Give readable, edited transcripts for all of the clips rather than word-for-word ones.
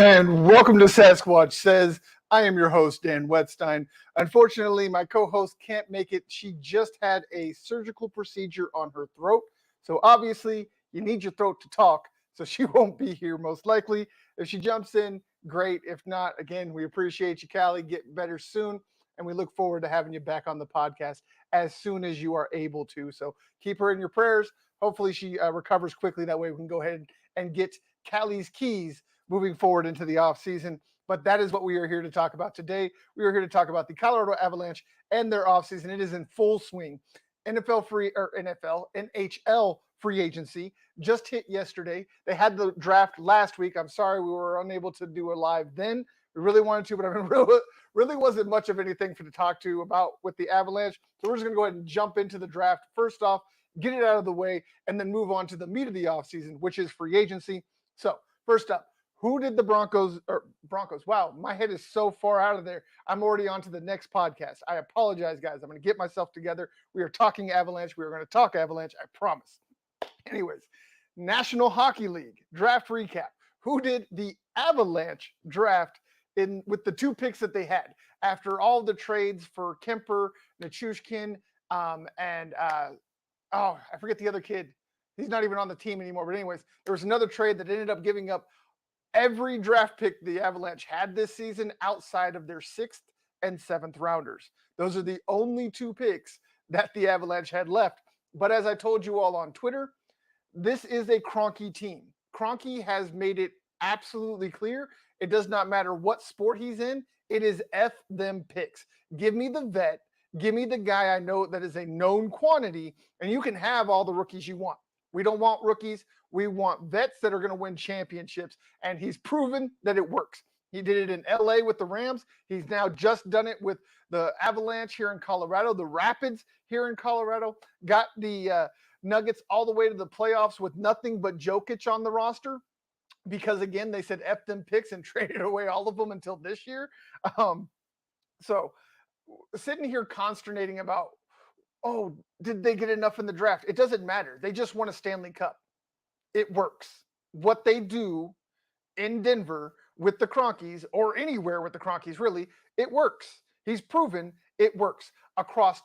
And welcome to Sasquatch Says. I am your host, Dan Wetstein. Unfortunately, my co-host can't make it. She just had a surgical procedure on her throat. So obviously, you need your throat to talk. So she won't be here most likely. If she jumps in, great. If not, again, we appreciate you, Callie. Get better soon. And we look forward to having you back on the podcast as soon as you are able to. So keep her in your prayers. Hopefully she recovers quickly. That way we can go ahead and get Callie's keys moving forward into the offseason. But that is what we are here to talk about today. We are here to talk about the Colorado Avalanche and their offseason. It is in full swing. NHL free agency just hit yesterday. They had the draft last week. I'm sorry we were unable to do a live then. We really wanted to, but I mean, really wasn't much of anything to talk to about with the Avalanche. So we're just going to go ahead and jump into the draft. First off, get it out of the way, and then move on to the meat of the offseason, which is free agency. So first up, who did the Broncos? Wow, my head is so far out of there. I'm already on to the next podcast. I apologize, guys. I'm going to get myself together. We are talking Avalanche. We are going to talk Avalanche. I promise. Anyways, National Hockey League draft recap. Who did the Avalanche draft in with the two picks that they had after all the trades for Kemper, Nichushkin, and I forget the other kid. He's not even on the team anymore. But anyways, there was another trade that ended up giving up every draft pick the Avalanche had this season outside of their 6th and 7th rounders. Those are the only two picks that the Avalanche had left. But as I told you all on Twitter, this is a Kroenke team. Kroenke has made it absolutely clear. It does not matter what sport he's in. It is F them picks. Give me the vet. Give me the guy I know that is a known quantity, and you can have all the rookies you want. We don't want rookies. We want vets that are going to win championships, and he's proven that it works. He did it in LA with the Rams. He's now just done it with the Avalanche here in Colorado, the Rapids here in Colorado, got the Nuggets all the way to the playoffs with nothing but Jokic on the roster because, again, they said F them picks and traded away all of them until this year. So sitting here consternating about, oh, did they get enough in the draft? It doesn't matter. They just won a Stanley Cup. It works. What they do in Denver with the Kroenkes, or anywhere with the Kroenkes, really, it works. He's proven it works across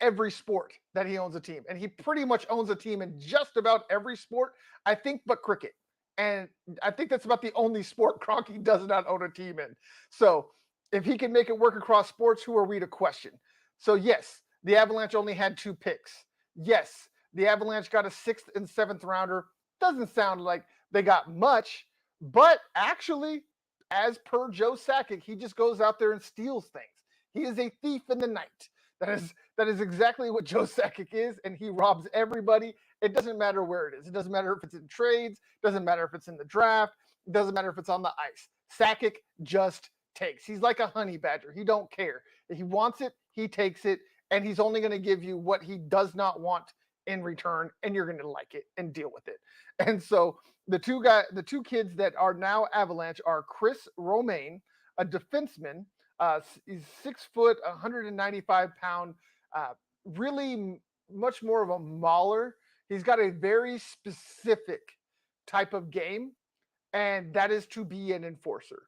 every sport that he owns a team. And he pretty much owns a team in just about every sport, I think, but cricket. And I think that's about the only sport Kroenke does not own a team in. So if he can make it work across sports, who are we to question? So yes, the Avalanche only had 2 picks. Yes, the Avalanche got a 6th and 7th rounder. Doesn't sound like they got much, but actually, as per Joe Sakic, he just goes out there and steals things. He is a thief in the night. That is exactly what Joe Sakic is, and he robs everybody. It doesn't matter where it is. It doesn't matter if it's in trades. It doesn't matter if it's in the draft. It doesn't matter if it's on the ice. Sakic just takes. He's like a honey badger. He don't care. If he wants it, he takes it, and he's only going to give you what he does not want in return, and you're going to like it and deal with it. And so the two kids that are now Avalanche are Chris Romaine, a defenseman. He's 6 foot, 195-pound, really much more of a mauler. He's got a very specific type of game, and that is to be an enforcer.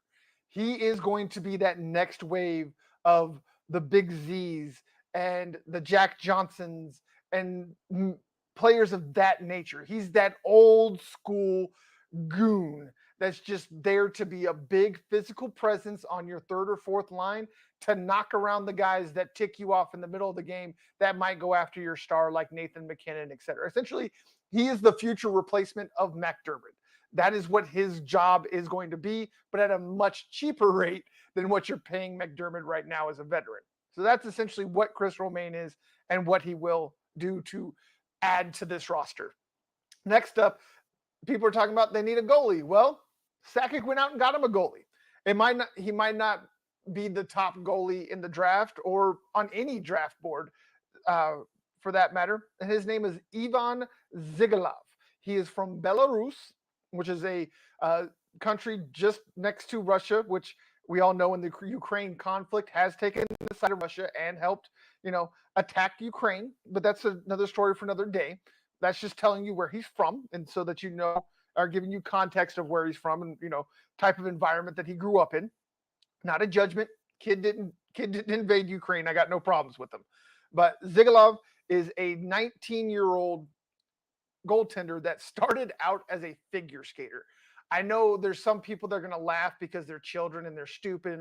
He is going to be that next wave of the Big Z's and the Jack Johnsons and players of that nature. He's that old school goon that's just there to be a big physical presence on your 3rd or 4th line to knock around the guys that tick you off in the middle of the game that might go after your star like Nathan McKinnon, et cetera. Essentially, he is the future replacement of McDermott. That is what his job is going to be, but at a much cheaper rate than what you're paying McDermott right now as a veteran. So that's essentially what Chris Romaine is and what he will do to add to this roster. Next up, people are talking about they need a goalie. Well, Sakic went out and got him a goalie. He might not be the top goalie in the draft or on any draft board for that matter. And his name is Ivan Zhigalov. He is from Belarus, which is a country just next to Russia, which we all know in the Ukraine conflict has taken the side of Russia and helped, attack Ukraine. But that's another story for another day. That's just telling you where he's from, and so that you know are giving you context of where he's from and type of environment that he grew up in. Not a judgment. Kid didn't invade Ukraine. I got no problems with him. But Zigulov is a 19-year-old goaltender that started out as a figure skater. I know there's some people that are going to laugh because they're children and they're stupid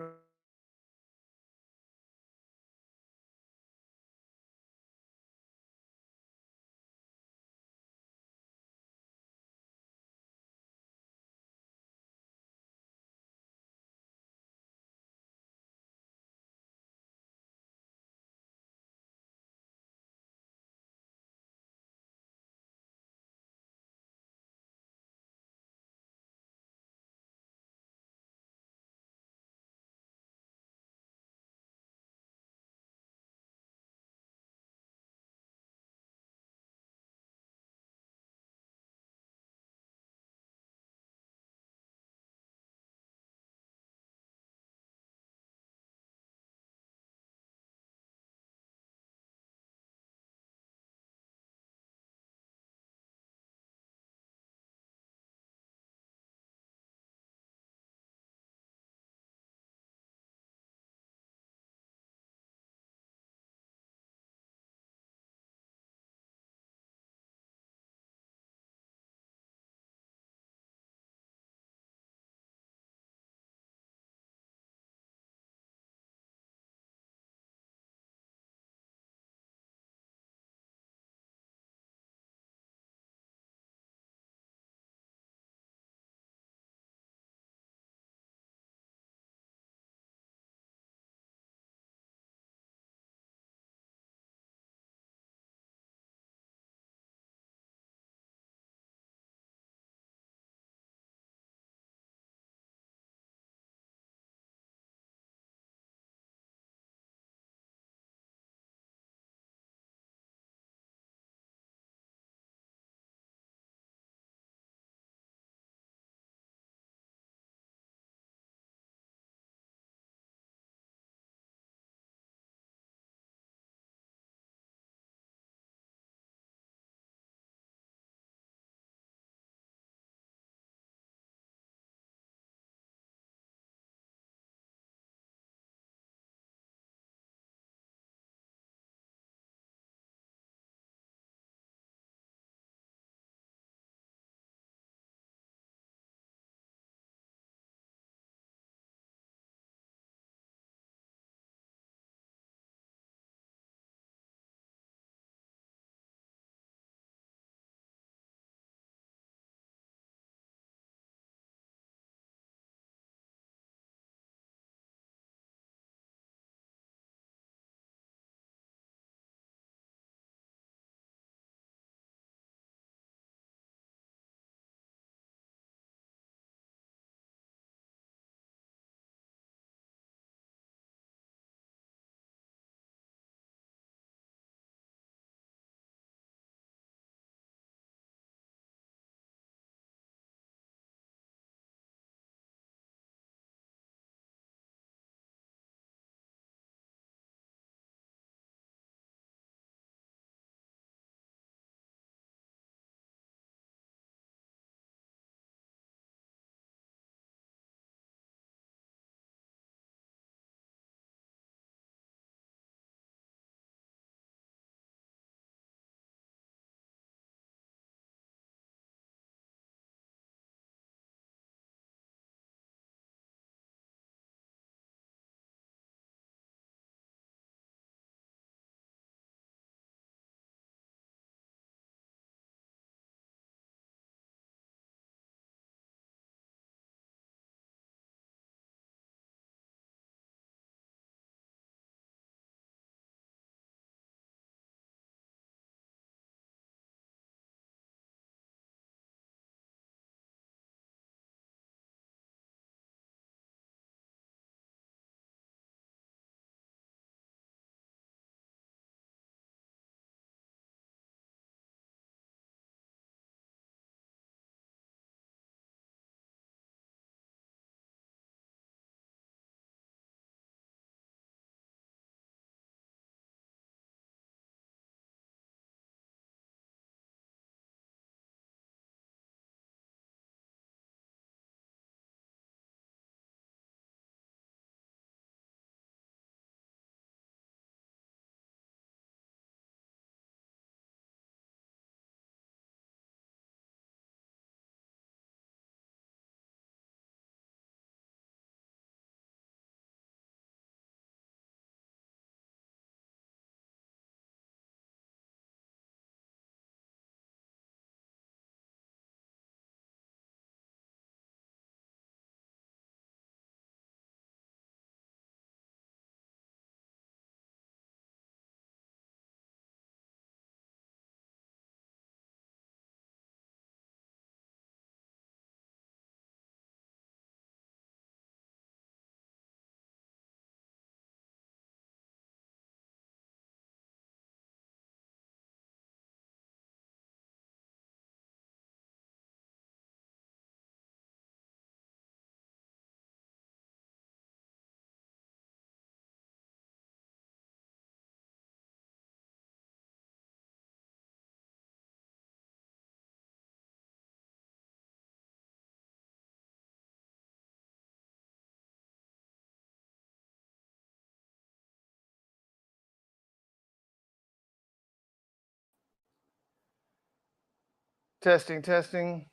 Testing, testing.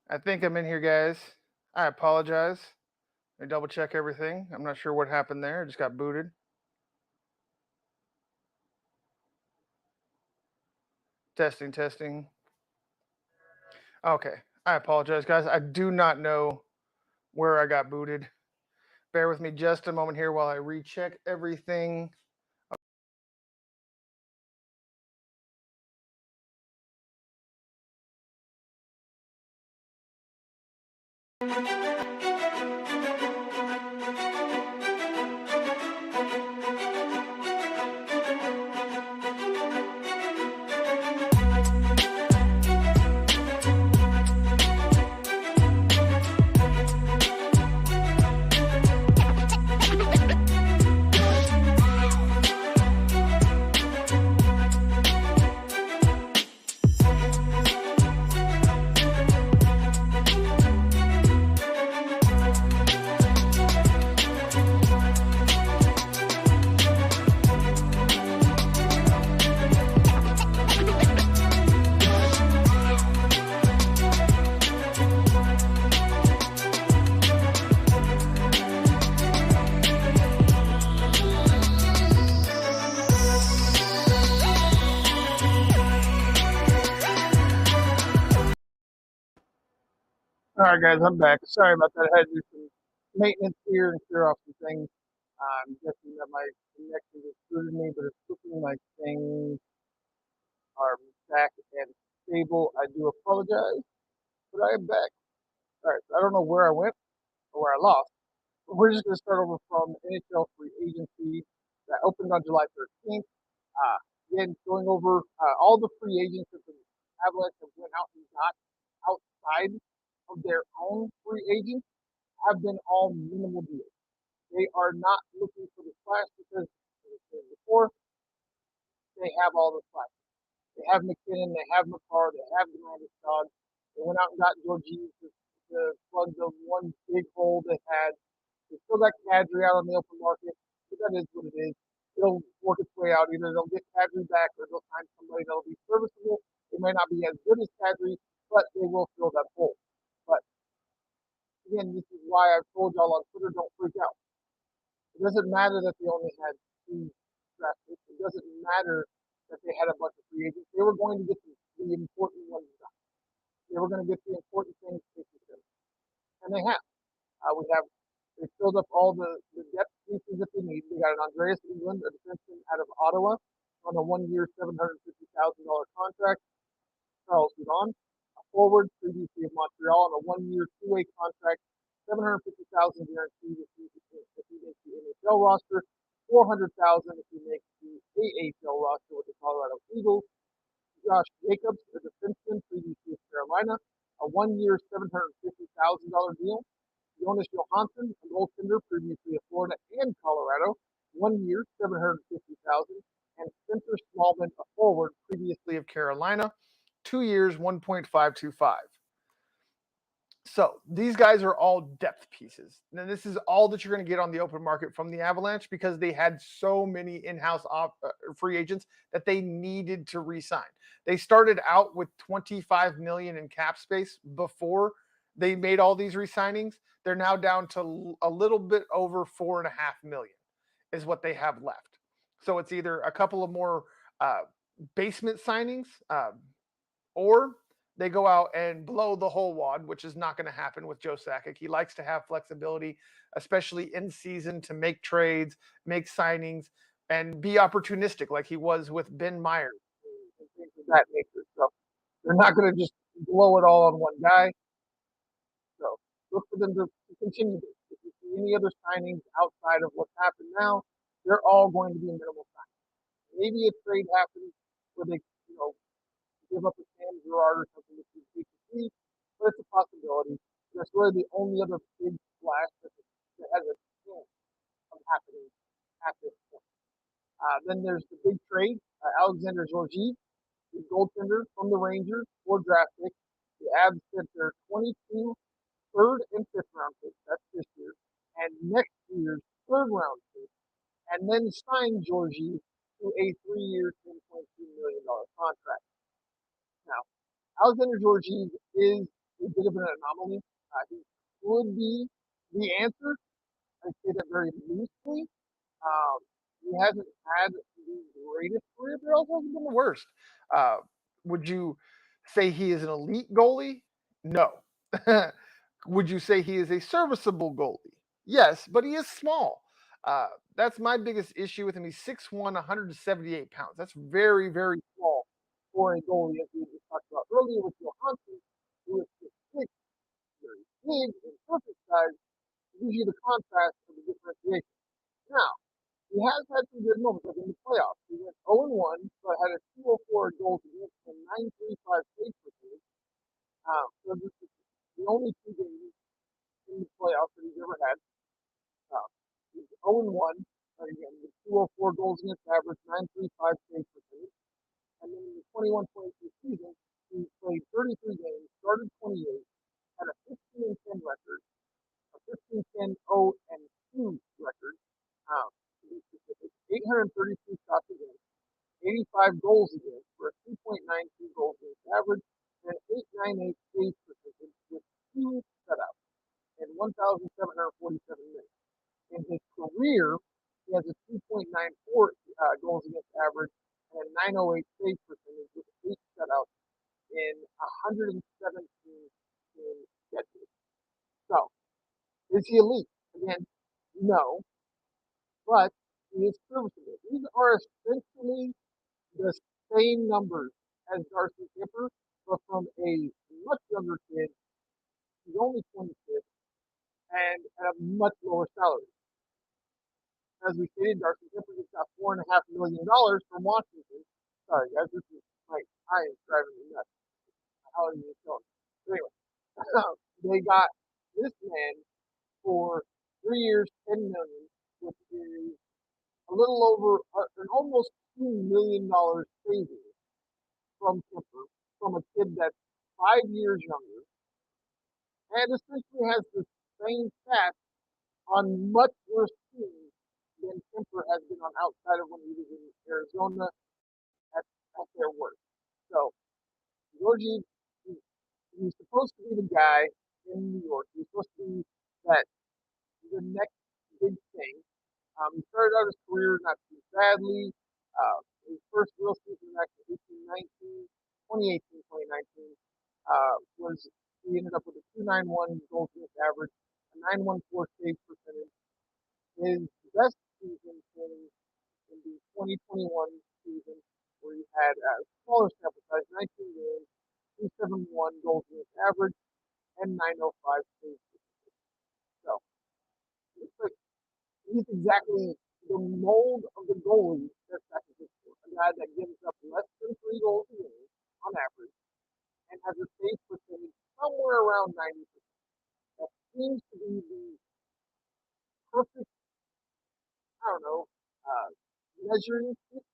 I think I'm in here, guys. I apologize. Let me double check everything. I'm not sure what happened there. I just got booted. Testing, testing. Okay. I apologize, guys. I do not know where I got booted. Bear with me just a moment here while I recheck everything. All right, guys, I'm back. Sorry about that. I had to do some maintenance here and clear off some things. I'm guessing that my connection just screwed me, but it's looking like things are back and stable. I do apologize, but I am back. All right, so I don't know where I went or where I lost, but we're just going to start over from NHL free agency that opened on July 13th. Uh, Again, going over all the free agents that the Avalanche have went out and got outside of their own free agents have been all minimal deals. They are not looking for the splash because, as I said before, they have all the splash. They have McKinnon, they have McCarr, they have Dog. They went out and got Georgiev to plug the one big hole they had. They still got Kadri out on the open market, but that is what it is. It'll work its way out. Either they'll get Kadri back or they'll find somebody that'll be serviceable. They might not be as good as Kadri, but they will fill that hole. But again, this is why I've told y'all on Twitter, don't freak out. It doesn't matter that they only had two draft picks. It doesn't matter that they had a bunch of free agents. They were going to get the important ones done. They were going to get the important things taken care of. And they have. They filled up all the depth pieces that they need. They got an Andreas England, a defenseman out of Ottawa, on a 1 year, $750,000 contract. Charles Hudon, a forward previously of Montreal, on a 1 year, two-way contract, $750,000 guaranteed if he makes the NHL roster, $400,000 if he makes the AHL roster with the Colorado Eagles. Josh Jacobs, a defenseman previously of Carolina, a 1 year, $750,000 deal. Jonas Johansson, a goaltender previously of Florida and Colorado, 1 year, $750,000, and Spencer Smallman, a forward previously of Carolina, 2 years, $1.525. So these guys are all depth pieces. And this is all that you're going to get on the open market from the Avalanche because they had so many in-house free agents that they needed to re-sign. They started out with $25 million in cap space before they made all these re-signings. They're now down to a little bit over $4.5 million is what they have left. So it's either a couple of more basement signings or they go out and blow the whole wad, which is not going to happen with Joe Sakic. He likes to have flexibility, especially in season, to make trades, make signings, and be opportunistic like he was with Ben Myers and things of that nature. So they're not going to just blow it all on one guy. So look for them to continue this. If you see any other signings outside of what's happened now, they're all going to be minimal signings. Maybe a trade happens where they, give up a Sam Girard or something that you see, but it's a possibility. That's really the only other big splash that has a chance of happening at this point. Then there's the big trade, Alexander Georgiev, the goaltender from the Rangers, for draft picks. The Avs sent their 22 third and fifth round picks, that's this year, and next year's third round pick, and then signed Georgiev to a 3 year, $10.2 million contract. Now, Alexander Georgiev is a bit of an anomaly. He would be the answer. I say that very loosely. Um, he hasn't had the greatest career, but also hasn't been the worst. Uh, would you say he is an elite goalie? No. Would you say he is a serviceable goalie? Yes, but he is small. Uh, that's my biggest issue with him. He's 6'1", 178 pounds. That's very, very small for a goalie, as we just talked about earlier with Johansson, who is 6'6", very big and perfect size. Gives you the contrast of the differentiation. Now, he has had some good moments, like in the playoffs. He went 0-1, but had a 204 goals against and 935 save percentage. So this is the only two games in the playoffs that he's ever had. He's 0-1, again, with 204 goals against average, 935 save percentage. And then in the 21-22 season, he played 33 games, started 28, had a 15-10 record, a 15-10-0-2 record, to be specific, 832 shots against, 85 goals against for a 2.92 goals against average, and an 898 save percentage with 2 shutouts and 1,747 minutes. In his career, he has a 2.94 goals against average and a 908 save percentage with 8 shutouts in 117 in schedule. So, is he elite? Again, no, but he is serviceable. These are essentially the same numbers as Darcy Kemper, but from a much younger kid. He's only 26 and at a much lower salary. As we stated, Darcy Kemper just got $4.5 million from Washington. Sorry, guys, this is like I am driving me nuts. How are you going? Anyway, they got this man for 3 years, $10 million, which is a little over an almost $2 million savings from Kemper, from a kid that's 5 years younger, and essentially has the same stats on much worse teams than Kemper has been on outside of when he was in Arizona at their worst. So Georgie, he's supposed to be the guy in New York. He's supposed to be that the next big thing. He started out his career not too badly. His first real season back in 2018, 2019, was he ended up with a 291 goals against average, a 914 save percentage. His best season came in the 2021 season, where he had a smaller sample size, 19 games, 271 goals against average, and 905 save percentage. So, looks like he's exactly the mold of the goalie that Sasquatch is for. A guy that gives up less than 3 goals a game on average and has a save percentage somewhere around 90%. That seems to be the perfect, I don't know, measuring stick,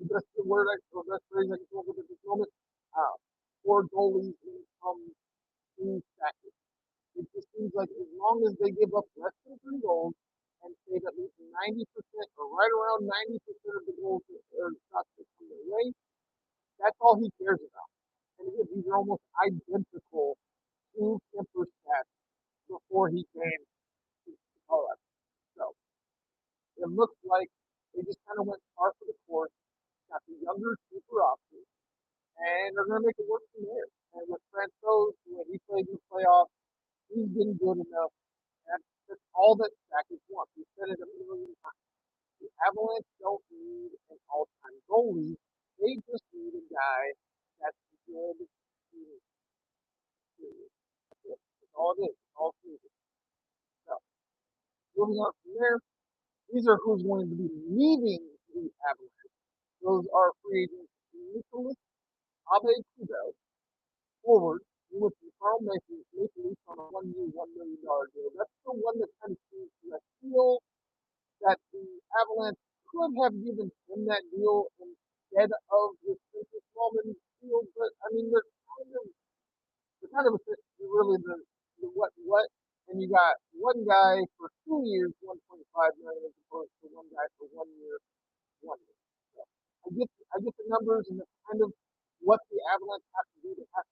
the best word, or best phrase I can come up with at this moment, uh, for goalies when it comes to Sasquatch. It just seems like as long as they give up less than 3 goals and save at least 90% or right around 90% of the goals or shots that come their way, that's all he cares about. And again, these are almost identical to Kemper's stats before he came to Colorado. So it looks like they just kind of went par for the course, got the younger, cheaper option, and they're going to make it work from there. And with Francouz, when he played in the playoffs, he's been good enough. That's all that Sasquatch wants. He said it a million times. The Avalanche don't need an all-time goalie. They just need a guy that's good. That's all it is. It's all season. So, moving on from there, these are who's going to be leaving the Avalanche. Those are free agents Nicholas Abe-Kubel, forward. He went to Carl Maple Leafs on a 1-year, $1 million deal. That's the one that kind of seems to feel that the Avalanche could have given him that deal instead of the Spencer Smallman deal, but I mean they're kind of really the what, and you got one guy for 2 years, 1.5 million, as opposed to one guy for 1 year, 1 year. So I get the numbers and the kind of what the Avalanche have to do. They have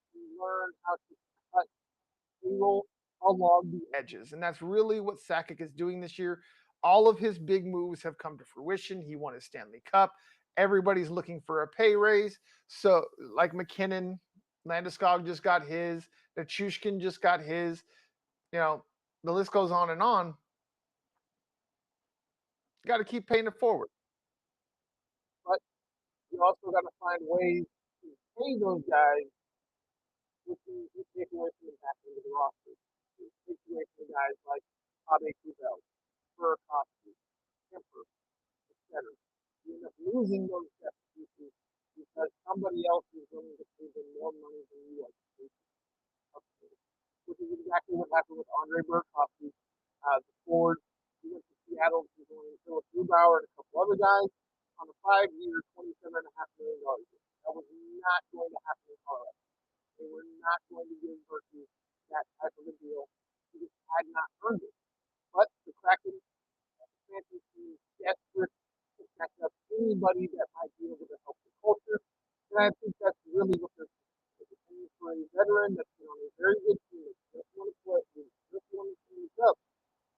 edges. And that's really what Sakic is doing this year. All of his big moves have come to fruition. He won his Stanley Cup. Everybody's looking for a pay raise. So, like McKinnon, Landeskog just got his. Nichushkin just got his. The list goes on and on. You got to keep paying it forward. But you also got to find ways to pay those guys which you take away from the back end of the roster. You take away from the guys like Abe Kubel, Burakovsky, Kemper, etc. You end up losing those depth pieces because somebody else is willing to pay them more money than you are to pay them. Which is exactly what happened with Andre Burakovsky. The Ford, he went to Seattle, he's going to Philip Grubauer and a couple other guys on a 5-year, $27.5 million deal. That was not going to happen in Colorado. They were not going to give Berkey that type of a deal. He just had not earned it. But the Kraken expansion team is desperate to catch up anybody that might be able to help the culture. And I think that's really what they're doing for a veteran that's been on a very good team, that just want to play, just want to finish up,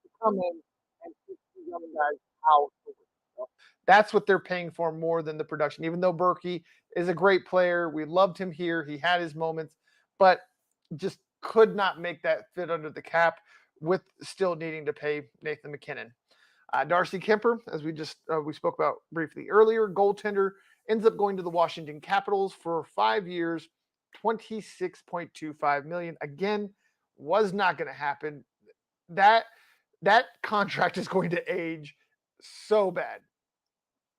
to come in and teach these young guys how to win. So that's what they're paying for more than the production. Even though Berkey is a great player, we loved him here. He had his moments, but just could not make that fit under the cap with still needing to pay Nathan McKinnon. Darcy Kemper, as we spoke about briefly earlier, goaltender, ends up going to the Washington Capitals for 5 years, $26.25 million. Again, was not going to happen. That contract is going to age so bad.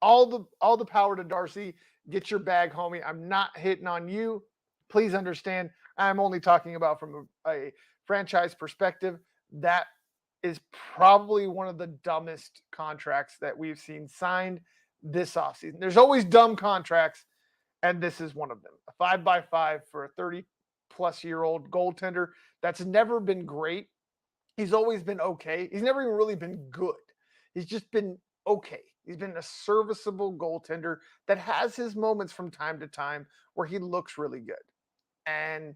All the power to Darcy. Get your bag, homie. I'm not hitting on you. Please understand, I'm only talking about from a franchise perspective. That is probably one of the dumbest contracts that we've seen signed this offseason. There's always dumb contracts, and this is one of them. A 5x5 for a 30-plus-year-old goaltender that's never been great. He's always been okay. He's never even really been good. He's just been okay. He's been a serviceable goaltender that has his moments from time to time where he looks really good. And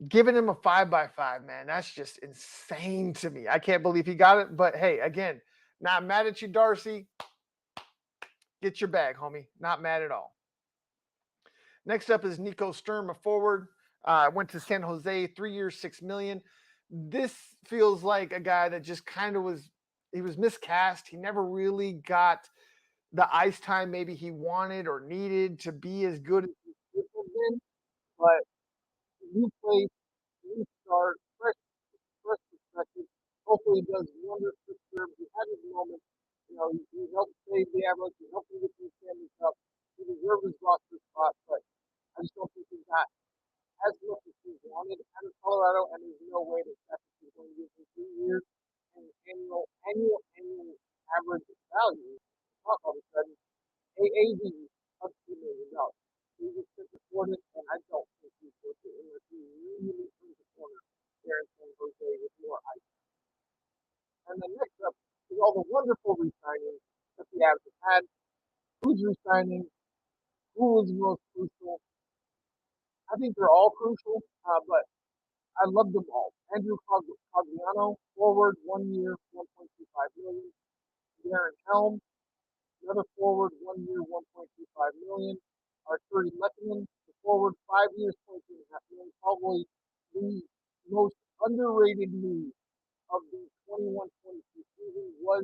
giving him a 5x5, man, that's just insane to me. I can't believe he got it. But hey, again, not mad at you, Darcy. Get your bag, homie. Not mad at all. Next up is Nico Sturm, a forward. Went to San Jose, 3 years, $6 million. This feels like a guy that just kind of was miscast. He never really got the ice time maybe he wanted or needed to be as good as he could have been. But new place, new start, fresh perspective. Hopefully, he does wonders for Sturm. He had his moment. He helped save the Avalanche. He helped them get to the Stanley Cup. He deserved his roster spot, but I just don't think he got as much as he wanted out of Colorado, and there's no way that Sasquatch is going to give him 2 years and annual average value. All of a sudden, AAV of $2 million. He just couldn't afford it, and I don't think he's worth it unless he really turns the corner there in San Jose with more ice. And then next up is all the wonderful re-signings that the Avs have had. Who's re-signing? Who is most crucial? I think they're all crucial, but I love them all. Andrew Cogliano, forward, 1 year, $1.25 million. Darren Helm, another forward, 1 year, $1.25 million. Arturi Lehkonen, the forward, 5 years, $22.5 million. Probably the most underrated move of the 21-22 season was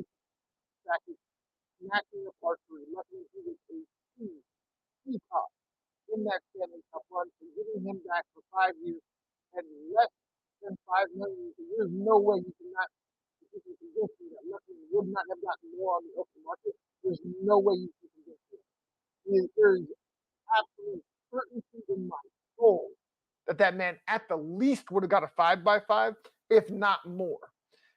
snatching up Arturi Lehkonen. He was a key top in that Stanley Cup run and getting him back for 5 years and less than $5 million. There's no way you cannot. If you can convince me that Lehkonen would not have gotten more on the open market, there's no way you can convince me. There is absolute certainty in my soul that man at the least would have got a 5x5, if not more.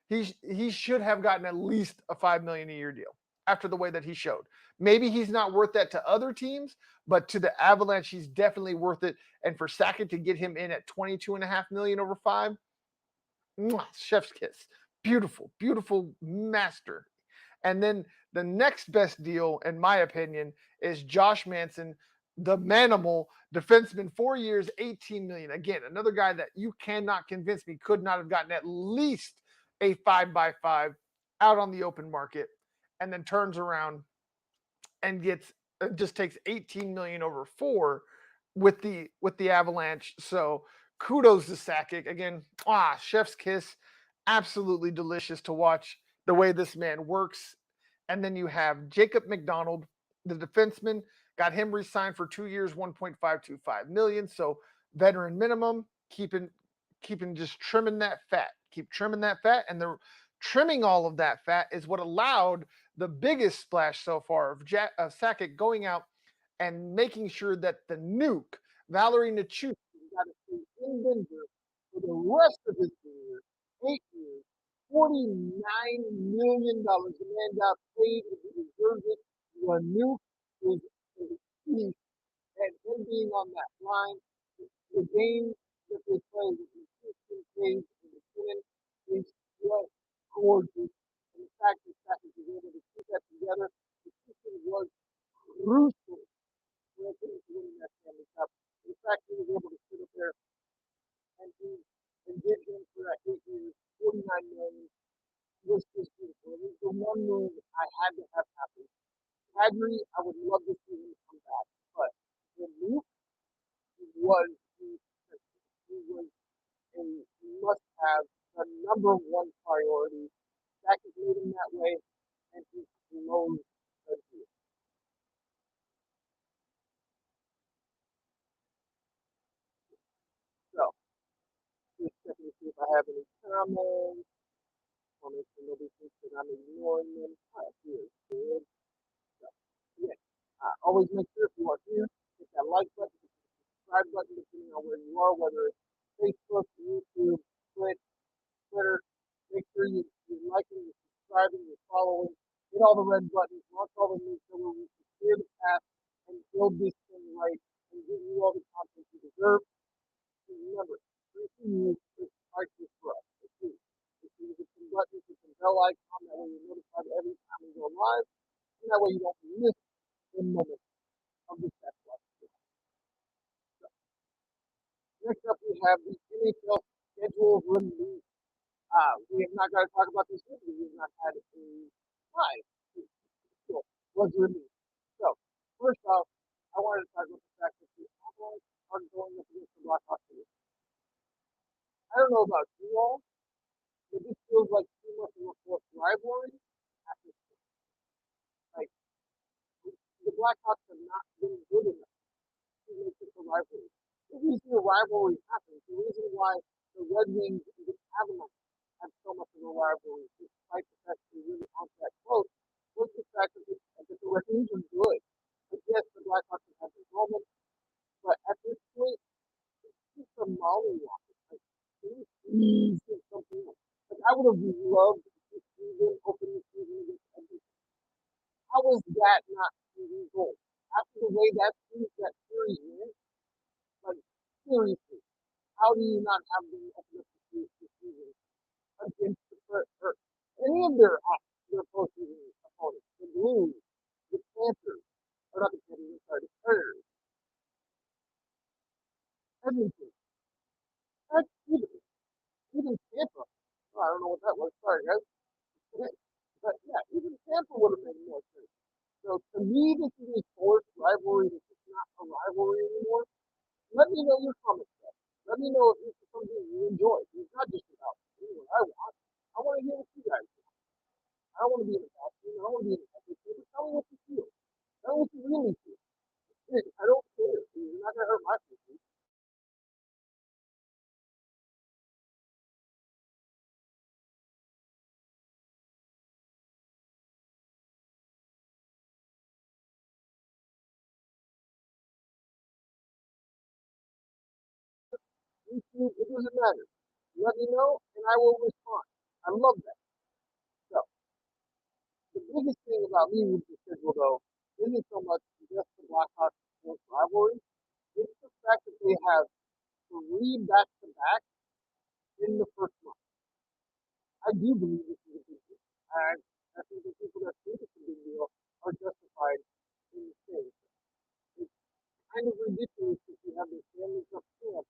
He should have gotten at least a $5 million a year deal after the way that he showed. Maybe he's not worth that to other teams, but to the Avalanche, he's definitely worth it. And for Sakic to get him in at $22.5 million over 5, chef's kiss. Beautiful, beautiful master. And then the next best deal, in my opinion, is Josh Manson, the Manimal defenseman, 4 years, $18 million. Again, another guy that you cannot convince me could not have gotten at least a 5x5 out on the open market, and then turns around and gets just takes 18 million over 4 with the Avalanche. So kudos to Sakic again. Chef's kiss. Absolutely delicious to watch the way this man works. And then you have Jacob McDonald, the defenseman, got him re-signed for 2 years, 1.525 million. So veteran minimum, keeping just trimming that fat. Keep trimming that fat, and the trimming all of that fat is what allowed the biggest splash so far of Sakic going out and making sure that the nuke, Valerie Nichushkin, got to stay in Denver for the rest of his career, 8 years, $49 million. The man got paid if he deserves it. The nuke is a piece, and him being on that line, the game that they play with the Houston Kings and the Cannon is just gorgeous. And the fact that Sakic was able to keep that together, the Houston was crucial for winning that Stanley Cup. The fact that he was able to sit up there and give him for that 8 years, 49 million was just beautiful. It was the one move I had to have happen. Kadri, I would love to see him come back, but the Luke was he was a must-have, the number one priority. Sakic made him that way, and he blows the deal. So, just checking to see if I have any comments. Want to make sure nobody thinks that I'm ignoring them. Here, good. So, yeah. Always make sure if you are here, hit that like button, hit the subscribe button, depending on where you are, whether it's Facebook, YouTube, Twitch, Twitter. Make sure you're liking, you're subscribing, you're following. Hit all the red buttons, launch all the news so we can clear the path and build this thing right and give you all the content you deserve. And remember, everything is priceless for us. It's free. If you hit some buttons, hit some bell icon, that way you're notified every time we go live, and that way you don't miss a moment of the Sasquatch Squad. So, next up, we have the NHL schedule release. We have not got to talk about this yet because we have not had a live schedule was released. So, first off, I wanted to talk about the fact that the Avalanche are going up against the Blackhawks. I don't know about you all, but this feels like too much of a forced rivalry at this point. Like, the Blackhawks have not been good enough to make this a rivalry. The reason the rivalry happens, the reason why the Red Wings and the Avalanche have so much of a rivalry, despite the fact that they really aren't that close, was the fact that the Red Wings are good. But yes, the Blackhawks have had their moments, but at this point, it's just a mollywop. Like, please do something else. Like, I would have loved this season, open the season against Edmonton. How was that not season goal? After the way that series went, like, seriously, how do you not have them open up the series this season against or any of their postseason opponents? The Blues, the Panthers, or not the Panthers, sorry, the Predators, Edmonton, heck, even Tampa. Oh, I don't know what that was. Sorry, guys. But yeah, even Tampa would have made more sense. So to me, this is a forced rivalry. This is not a rivalry anymore. Let me know your comments. Guys. Let me know if this is something you enjoy. It's not just about me, what I want. I want to hear what you guys think. I don't want to be in a vacuum. I don't want to be in a vacuum. But tell me what you feel. Tell me what you really feel. I don't care. You're not going to hurt my feelings. It doesn't matter. Let me know, and I will respond. I love that. So, the biggest thing about me with the schedule, though, isn't so much just the Blackhawks sports rivalry. It's the fact that they have three back-to-back in the first month. I do believe this is a big deal. And I think the people that think it's a big deal are justified in saying so. It's kind of ridiculous if you have the Stanley Cup champ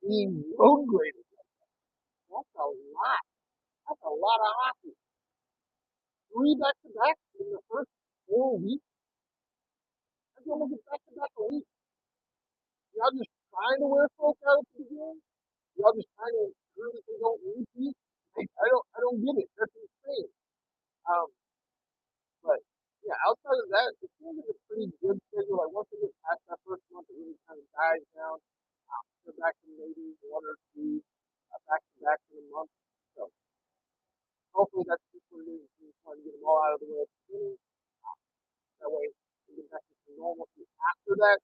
being road graded. That's a lot. That's a lot of hockey. 3 back-to-back in the first 4 weeks. That's almost a back-to-back a week. Y'all just trying to wear folk out at the beginning? Y'all just trying to ensure that they don't repeat? I don't get it. That's insane. Um, but yeah, outside of that, it seems like a pretty good schedule. Like once they get past that first month, it really kind of dies down. They're back to maybe 1 or 2 back-to-back in a month. So hopefully that's just what it is. Just trying to get them all out of the way at the beginning. That way we get back to some normalcy after that.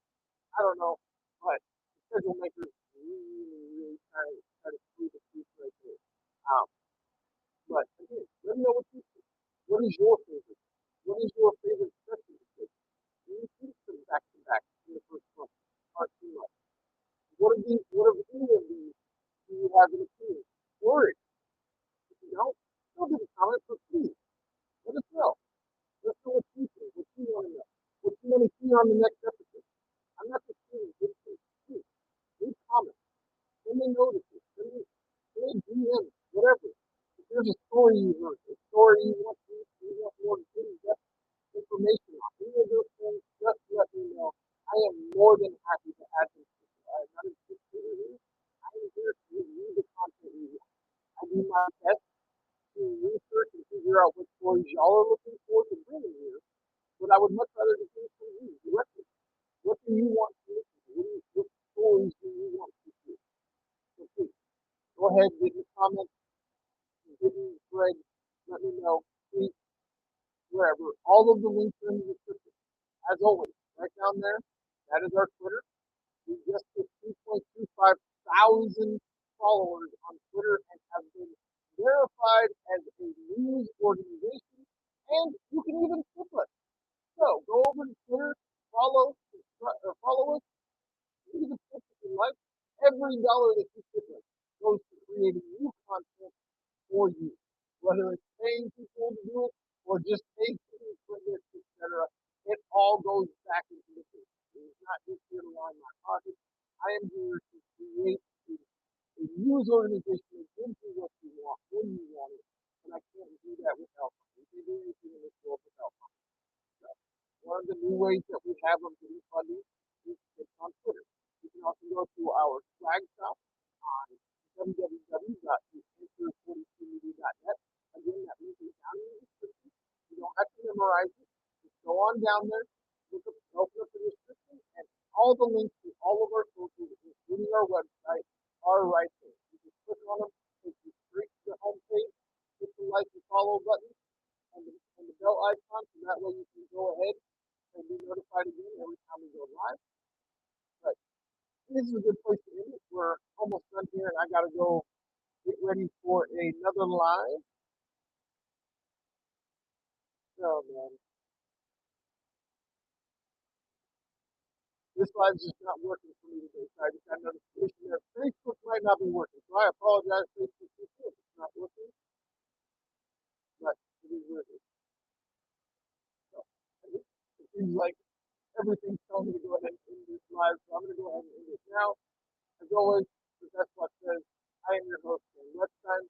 I don't know, but the schedule makers really try to screw the piece right there. Um, but again, let me know what you think. What is your favorite? What is your favorite stretch of the schedule? Do you think some back to back in the first month are too much? What of any of these do you have an opinion? Or if you don't, still give a comment, but please let us know. Let us know what you think, what you want to know, what you want to see on the next episode. I'm not just saying good things. Please, leave comments. Send me notices. Send me DMs, whatever. If there's a story you heard, a story you want more in-depth information on, any of those things, just let me know. I am more than happy to add them to you. I am not interested in it. I am here to review the content you want. I do my best to research and figure out what stories y'all are looking for to bring in here, but I would much rather just hear from you directly. What do you want to listen to? What stories do you want to hear? So please, go ahead, get in the comments, get in the thread, let me know, tweet, wherever. All of the links are in the description. As always, right down there, that is our Twitter. We just hit 2.25 thousand followers on Twitter and have been verified as a news organization. And you can even tip us. So go over to Twitter, follow us, even tip if you like. Every dollar that you tip us goes to creating new content for you, whether it's paying people to do it or just paying for this, etc. It all goes back into the business. It's not just here to line my pocket. I am here to create a news organization that gives you what you want when you want it, and I can't do that without money. You can't do anything in this world without money. So one of the new ways that we have of getting funding is it's on Twitter. You can also go to our flag shop on www.theanswer42media.net. Again, that link is down in the description. You don't have to memorize it. Just go on down there, open up the description, and all the links to all of our socials, including our website, are right there. You just click on them, take you straight to the home page, hit the like and follow button, and the bell icon, so that way you can go ahead and be notified again every time we go live. But this is a good place to end it. We're almost done here, and I got to go get ready for another live. So, man, this live's just not working for me today. So I just got a notification that Facebook might not be working. So I apologize, Facebook, if it's not working. But it is what it is. So, it seems like everything's telling me to go ahead and end this live. So I'm going to go ahead and end it now. As always, the Sasquatch says, I am your host, and next time,